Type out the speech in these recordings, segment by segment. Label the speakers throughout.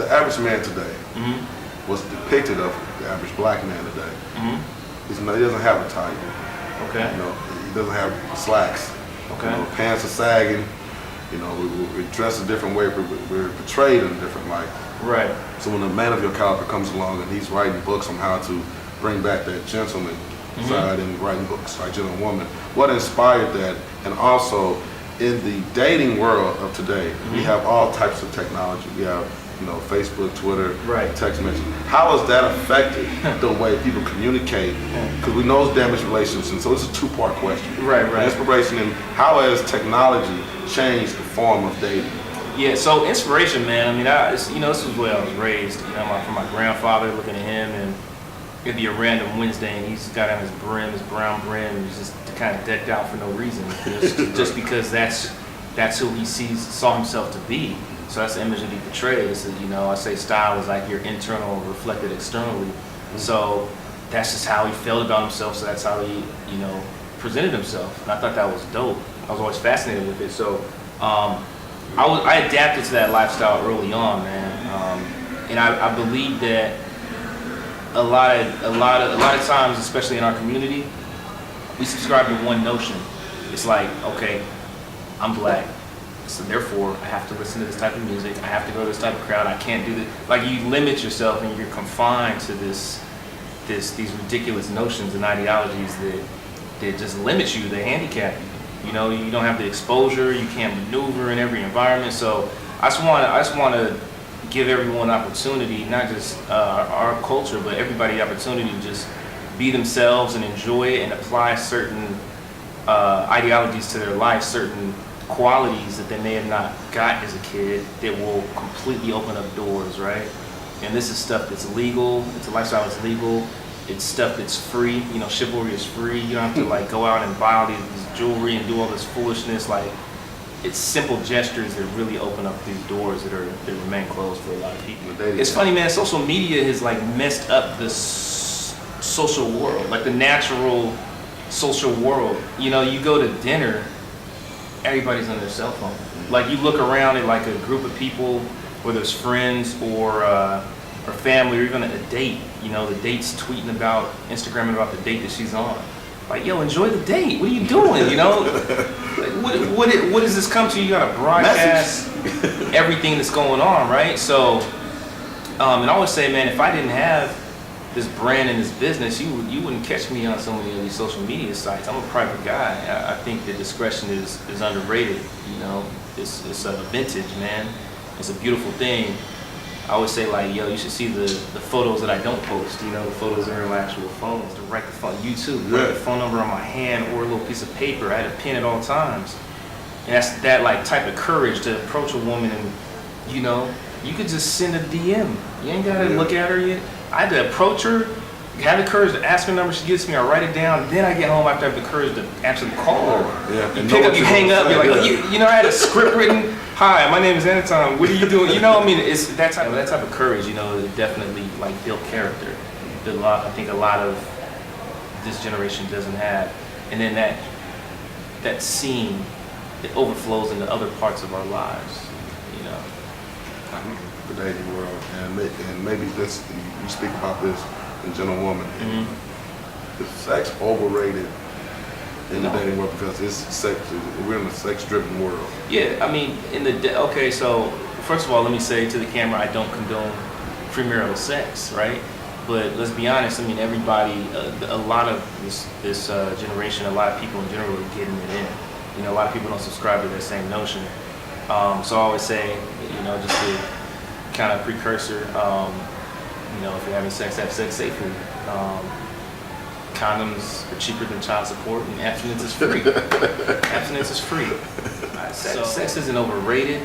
Speaker 1: the average man today, what's depicted of the average black man today, is, he doesn't have a type.
Speaker 2: Okay.
Speaker 1: He doesn't have slacks.
Speaker 2: Okay.
Speaker 1: Pants are sagging. We're dressed a different way. We're portrayed in a different light.
Speaker 2: Right.
Speaker 1: So when a man of your caliber comes along and he's writing books on how to bring back that gentleman side and writing books like Gentlewoman, what inspired that? And also, in the dating world of today, we have all types of technology. We have, Facebook, Twitter, text messaging. How has that affected the way people communicate? Because we know it's damaged relationships, and so it's a two-part question.
Speaker 2: Right.
Speaker 1: Inspiration, and how has technology changed the form of dating?
Speaker 2: Yeah, so inspiration, man. I mean, this is the way I was raised. From my grandfather, looking at him, and it'd be a random Wednesday, and he's got on his brown brim, and he's just kind of decked out for no reason, just because that's who he saw himself to be. So that's the image that he portrays. I say style is like your internal reflected externally. So that's just how he felt about himself. So that's how he, presented himself. And I thought that was dope. I was always fascinated with it. So I adapted to that lifestyle early on, man. And I believe that a lot of times, especially in our community, we subscribe to one notion. It's like, okay, I'm black, so therefore I have to listen to this type of music. I have to go to this type of crowd. I can't do this. Like, you limit yourself and you're confined to these ridiculous notions and ideologies that just limit you. They handicap you. You don't have the exposure. You can't maneuver in every environment. So I just want to give everyone opportunity, not just our culture, but everybody opportunity to just be themselves and enjoy it and apply certain ideologies to their life, certain qualities that they may have not got as a kid that will completely open up doors, right? And this is stuff that's legal. It's a lifestyle that's legal. It's stuff that's free. Chivalry is free. You don't have to go out and buy all these jewelry and do all this foolishness. It's simple gestures that really open up these doors that remain closed for a lot of people. It's funny, man. Social media has messed up this social world, the natural social world. You go to dinner, everybody's on their cell phone. You look around at a group of people, whether it's friends or family, or even at a date. The date's tweeting about, Instagramming about the date that she's on. Yo, enjoy the date. What are you doing? What does this come to? You gotta broadcast everything that's going on, right? So, and I always say, man, if I didn't have this brand and this business, you wouldn't catch me on so many of these social media sites. I'm a private guy. I think that discretion is underrated. It's a vintage, man. It's a beautiful thing. I always say, you should see the photos that I don't post. The photos are in my actual phones. To write the phone, YouTube, write the phone number on my hand or a little piece of paper. I had a pen at all times. And that's that type of courage to approach a woman, and you could just send a DM. You ain't gotta look at her yet. I had to approach her, have the courage to ask her number. She gives me, I write it down. Then I get home after I have the courage to actually call her.
Speaker 1: Yeah.
Speaker 2: You pick up, you hang up. You're like, I had a script written. Hi, my name is Enitan. What are you doing? It's that type of courage. It definitely built character. I think a lot of this generation doesn't have. And then that scene, it overflows into other parts of our lives.
Speaker 1: The dating world, and maybe this, you speak about this in Gentlewoman. Is sex overrated in the dating world because it's sex? We're in a sex-driven world.
Speaker 2: Yeah, I mean, okay. So first of all, let me say to the camera, I don't condone premarital sex, right? But let's be honest. I mean, everybody, a lot of this generation, a lot of people in general are getting it in. A lot of people don't subscribe to that same notion. So I always say, just to kind of precursor, if you're having sex, have sex safely. Condoms are cheaper than child support, and abstinence is free. Abstinence is free. Sex isn't overrated.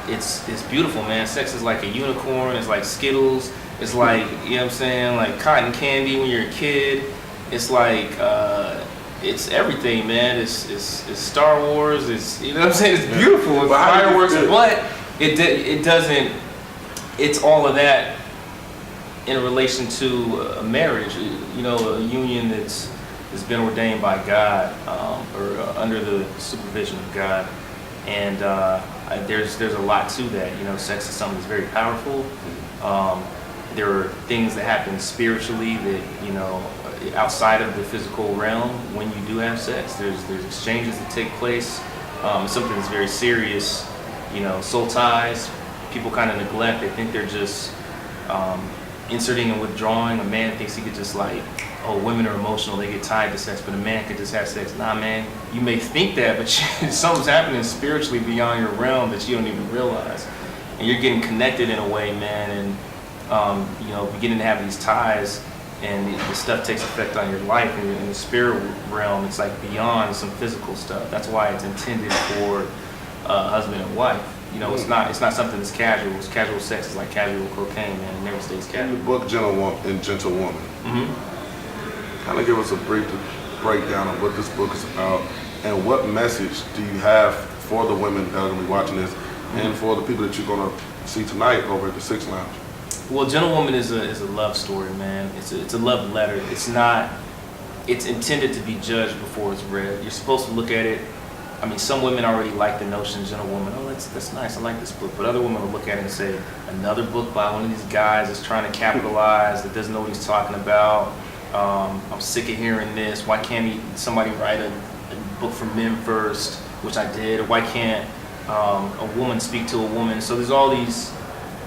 Speaker 2: It's beautiful, man. Sex is like a unicorn. It's like Skittles. It's like, like cotton candy when you're a kid. It's it's everything, man. It's Star Wars. It's It's beautiful. It's fireworks, but it doesn't. It's all of that in relation to a marriage. A union that's been ordained by God or under the supervision of God. And there's a lot to that. You know, sex is something that's very powerful. There are things that happen spiritually that, you know, outside of the physical realm when you do have sex. There's exchanges that take place. It's something that's very serious. You know, soul ties, people kind of neglect. They think they're just inserting and withdrawing. A man thinks he could just like, oh, women are emotional, they get tied to sex, but a man could just have sex. Nah, man, you may think that, but something's happening spiritually beyond your realm that you don't even realize. And you're getting connected in a way, man, and you know, beginning to have these ties, and the stuff takes effect on your life. And in the spirit realm, it's like beyond some physical stuff. That's why it's intended for husband and wife. You know, it's not something that's casual. It's casual sex is like casual cocaine, man. It never stays
Speaker 1: In
Speaker 2: casual.
Speaker 1: the book Gentlewoman,
Speaker 2: Mm-hmm.
Speaker 1: kind of give us a brief breakdown of what this book is about, and what message do you have for the women that are going to be watching this, and for the people that you're going to see tonight over at the Six Lounge?
Speaker 2: Well, Gentlewoman is a love story, man. It's a love letter. It's intended to be judged before it's read. You're supposed to look at it. I mean, some women already like the notion, Gentlewoman, oh, that's nice, I like this book. But other women will look at it and say, another book by one of these guys that's trying to capitalize, that doesn't know what he's talking about. I'm sick of hearing this. Why can't somebody write a book for men first, which I did? Why can't a woman speak to a woman? So there's all these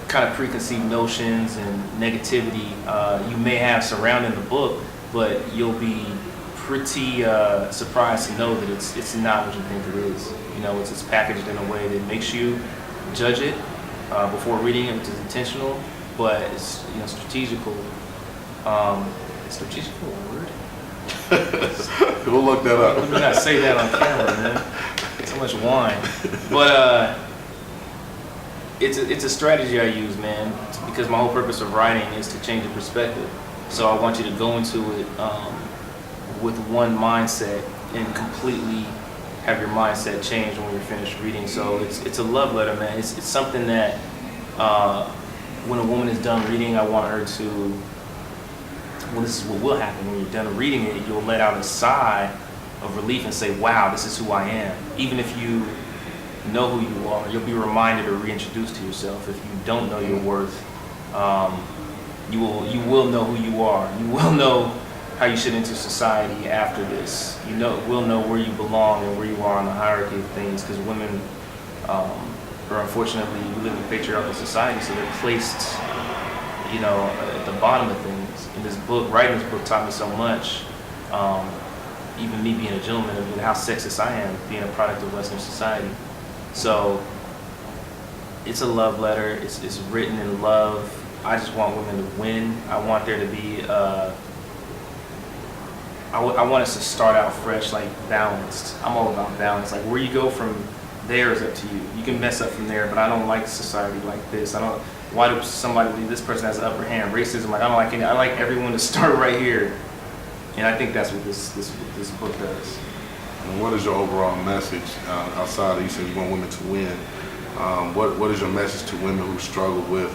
Speaker 2: kind of preconceived notions and negativity you may have surrounding the book, but you'll be pretty surprised to know that it's not what you think it is. You know, it's packaged in a way that makes you judge it before reading it, which is intentional, but it's, you know, strategical. Strategical word?
Speaker 1: We'll look that up.
Speaker 2: Let me not say that on camera, man. So much wine. But it's a strategy I use, man, because my whole purpose of writing is to change your perspective. So I want you to go into it with one mindset and completely have your mindset change when you're finished reading. So it's a love letter, man. It's something that when a woman is done reading, I want her to, well, this is what will happen when you're done reading it, you'll let out a sigh of relief and say, wow, this is who I am. Even if you know who you are, you'll be reminded or reintroduced to yourself. If you don't know your worth, you will know who you are. You will know how you should enter society after this. You will know where you belong and where you are in the hierarchy of things, because women are, unfortunately, we live in a patriarchal society, so they're placed, you know, at the bottom of things. In this book, writing this book taught me so much, even me being a gentleman, of how sexist I am, being a product of Western society. So it's a love letter. It's written in love. I just want women to win. I want there to be I want us to start out fresh, like balanced. I'm all about balance. Like where you go from there is up to you. You can mess up from there, but I don't like society like this. Why do somebody believe this person has the upper hand? Racism, like I don't like any. I like everyone to start right here. And I think that's what this book does.
Speaker 1: And what is your overall message outside of, you said you want women to win? What is your message to women who struggle with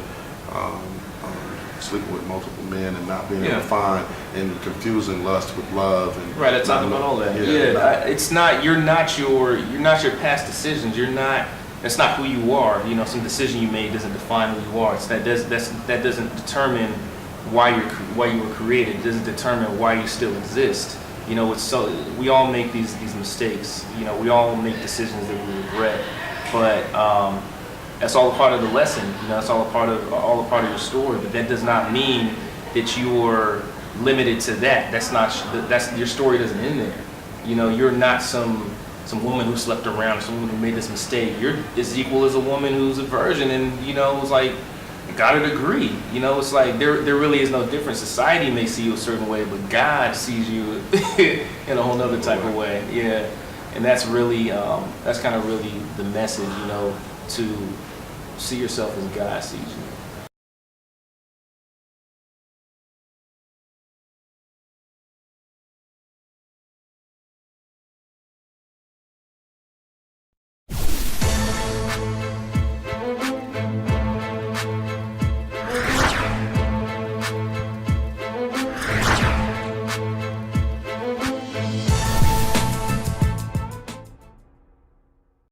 Speaker 1: sleeping with multiple men and not being able to find, and confusing lust with love? And
Speaker 2: right, I talk about all that. It's not you're not your past decisions. That's not who you are. You know, some decision you made doesn't define who you are. That doesn't determine why you were created. It doesn't determine why you still exist. You know, we all make these mistakes. You know, we all make decisions that we regret. But that's all a part of the lesson. You know, that's all a part of your story. But that does not mean that you're limited to that. That's your story doesn't end there. You know, you're not some woman who slept around, some woman who made this mistake. You're as equal as a woman who's a virgin, and you know, it's like got a degree. You know, it's like there really is no difference. Society may see you a certain way, but God sees you in a whole nother type of way. Yeah, and that's really that's kind of really the message. You know, to see yourself as God sees you.